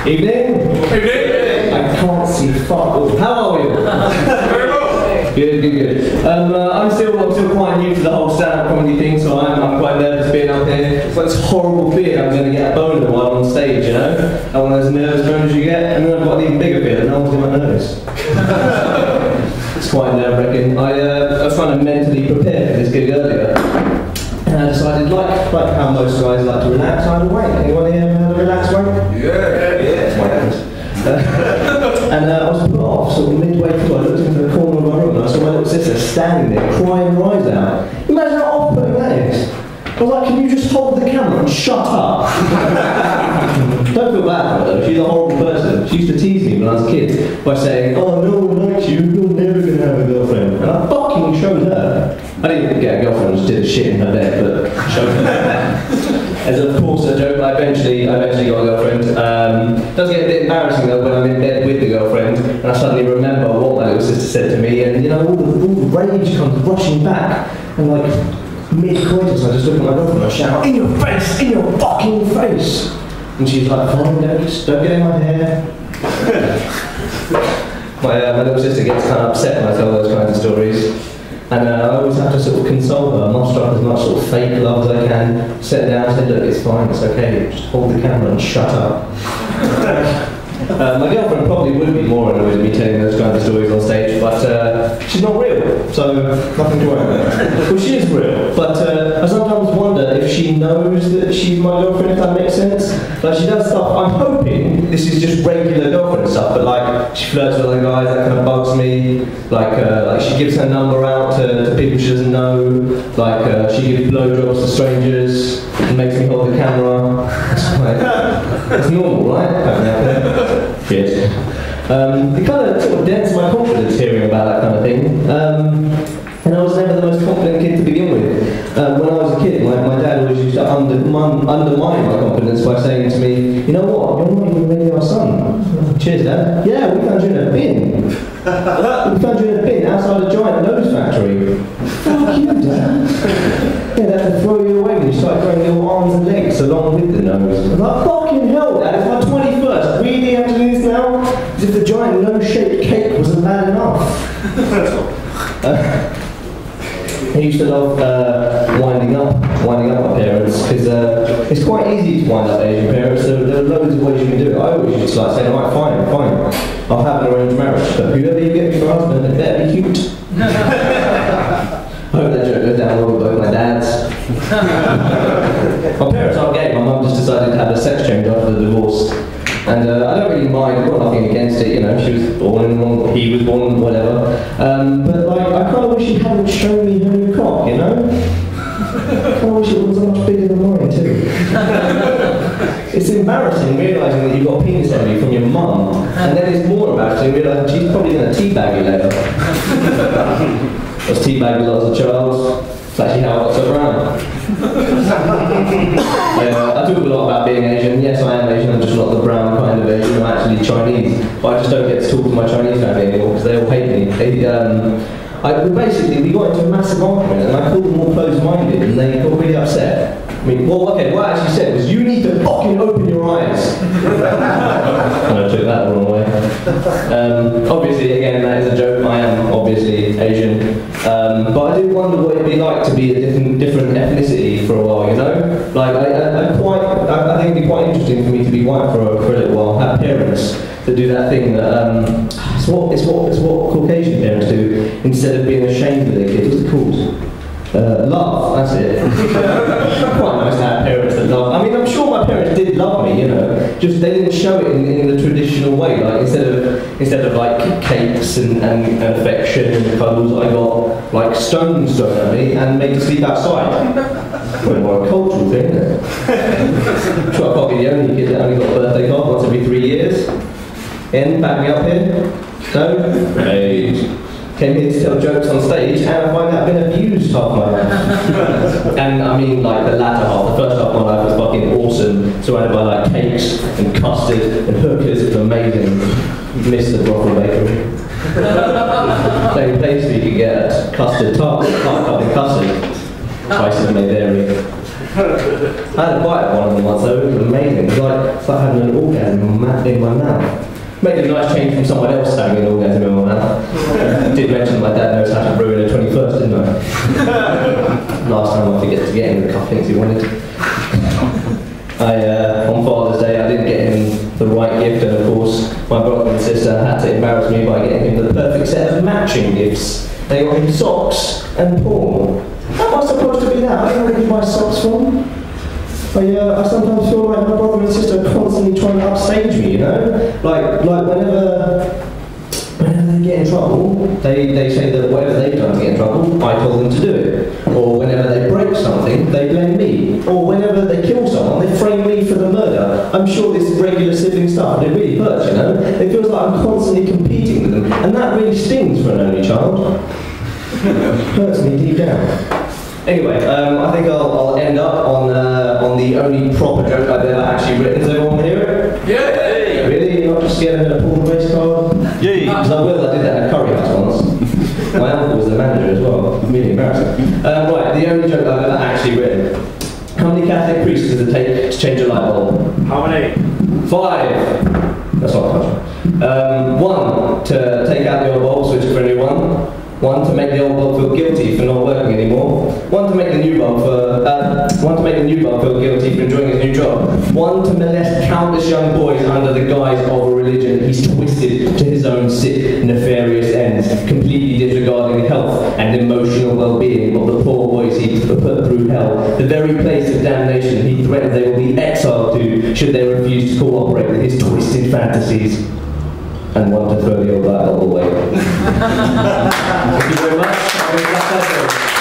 Evening. Evening. I can't see fuck all. How are you? Very well. Good. I'm still quite new to the whole stand-up comedy thing, so I'm quite nervous being up here. It's like this horrible fear I'm going to get a boner while on stage, you know? And one of those nervous boners you get, and then I've got an even bigger fear that no one's in my nose. It's quite nerve-wracking. I was trying to mentally prepare for this gig earlier, and I decided, like how most guys like to relax, I had a wait. Anyone here ever had a relaxed wait? Yeah. It's my hand. And I was put off sort of midway through. I looked into the corner of my room and I saw my little sister standing there crying her eyes out. Imagine how off-putting that is. I was like, can you just hold the camera and shut up? Don't feel bad for her though, she's a horrible person. She used to tease me when I was a kid by saying, oh, no one likes you, you're never going to have a girlfriend. And I fucking showed her. I didn't even get a girlfriend, I just did shit in her bed, but showed her. As of course a joke, I eventually got a girlfriend. Does get a bit embarrassing though when I'm in bed with the girlfriend and I suddenly remember what my little sister said to me, and you know, all the rage comes rushing back, and like mid-coitus I just look at my girlfriend and I shout, in your face, in your fucking face! And she's like, fine, don't get in my hair. My little sister gets kind of upset when I tell those kinds of stories. And I always have to sort of console her, muster up as much sort of fake love as I can, sit down and say, look, it's fine, it's okay, just hold the camera and shut up. My girlfriend probably would be more annoyed at me telling those kinds of stories on stage, but she's not real, so nothing to worry about. Well, she is real, but I sometimes wonder if she knows that she's my girlfriend, if that makes sense. Like, she does stuff, I'm hoping this is just regular girlfriend stuff, but like, she flirts with other guys, that kind of bugs me. Like she gives her number out to people she doesn't know, like she gives blowjobs to strangers, and makes me hold the camera. It's normal, right? Yes. It kind of sort of dents my confidence hearing about that kind of thing. And I was never the most confident kid to begin with. When I was a kid, my dad always used to undermine my confidence by saying to me, you know what, you're not even really our son. Cheers, Dad. Yeah, we found you in a bin. We found you in a bin outside a giant nose factory. Fuck you, Dad. Yeah, they had to throw you away when you started growing little arms and legs along with the nose. I'm like, fucking hell, Dad, it's my 21st. Really have to do this now? As if the giant nose-shaped cake wasn't bad enough. I used to love winding up my parents, because it's quite easy to wind up Asian parents. There are loads of ways you can do it. I always used to like say, right, fine, I'll have an arranged marriage, but whoever you get for your husband, it better be cute. I hope that joke goes down well with both my dads. My parents aren't gay, my mum just decided to have a sex change after the divorce. And I don't really mind, I've got nothing against it, you know, she was born in the wrong, he was born, whatever. But like, I kind of wish he hadn't shown me her new cock, you know? I kind of wish it was so much bigger than mine too. It's embarrassing realising that you've got a penis envy from your mum, and then it's more embarrassing realising she's probably going to teabag you later. I was teabagged a lot as a child. It's actually how I got so brown. I talk a lot about being Asian. Yes, I am Asian, I'm just not the brown kind of Asian. I'm actually Chinese. But I just don't get to talk to my Chinese family anymore because they all hate me. Basically, we got into a massive argument and I called them all closed-minded and they got really upset. I mean, well, okay, what I actually said was, you need to fucking open your eyes. And I took that the wrong way. Obviously, again, that is a joke. I am obviously Asian. But I do wonder what it'd be like to be a different ethnicity for a while, you know? Like, I think it'd be quite interesting for me to be white for a little while, have parents that do that thing that, it's what Caucasian parents do, instead of being ashamed of their kids. What's it called? Love, that's it. Quite nice to have parents that love. I mean, I'm sure my parents did love me, you know. Just they didn't show it in the traditional way. Like instead of like cakes and affection and cuddles, I got like stones thrown at me and made to sleep outside. Quite more a cultural thing, isn't it? I'm sure I can't be the only kid that only got a birthday card once every 3 years. Back me up here. No? Great. Came here to tell jokes on stage, and I find that I've been abused half my life. And I mean, like the latter half, the first half of my life was fucking awesome, surrounded by like cakes and custard and hookers. It was amazing. Missed the brothel bakery. Same place where you could get custard tart cup in custard. Twice as many dairy. I had a bite of one of them once though, it was amazing. It was like having an orgasm in my mouth. Made a nice change from someone else having an orgasm in my mouth. Did mention that my dad knows how to ruin a 21st, didn't I? Last time I forget to get him the cufflinks he wanted. On Father's Day I didn't get him the right gift, and of course my brother and sister had to embarrass me by getting him the perfect set of matching gifts. They got him socks and porn. How am I supposed to be that? I don't know where you buy socks from. I sometimes feel like my brother and sister are constantly trying to upstage me, you know? Like whenever they get in trouble, they say that whatever they've done to get in trouble, I told them to do it. Or whenever they break something, they blame me. Or whenever they kill someone, they frame me for the murder. I'm sure this is regular sibling stuff, and it really hurts, you know? It feels like I'm constantly competing with them, and that really stings for an only child. Hurts me deep down. Anyway, I think I'll end up on the only proper joke I've ever actually written. Does everyone hear it? Yeah! Really? You're not just scared of a pulled race card? Yeah! Because I did that at Curry House once. My uncle was the manager as well. Really embarrassing. Right, the only joke I've ever actually written. How many Catholic priests does it take to change a light bulb? How many? 5! That's not much. 1, to take out the old bulb, switch it for a new one. 1, to make the old bulb feel guilty for not working anymore. 1, to make the new bulb feel guilty for enjoying his new job. 1, to molest countless young boys under the guise of a religion he's twisted to his own sick, nefarious ends, completely disregarding the health and emotional well-being of the poor boys he put through hell, the very place of damnation he threatens they will be exiled to should they refuse to cooperate with his twisted fantasies. And 1, to throw the old light bulb away. Thank you very much.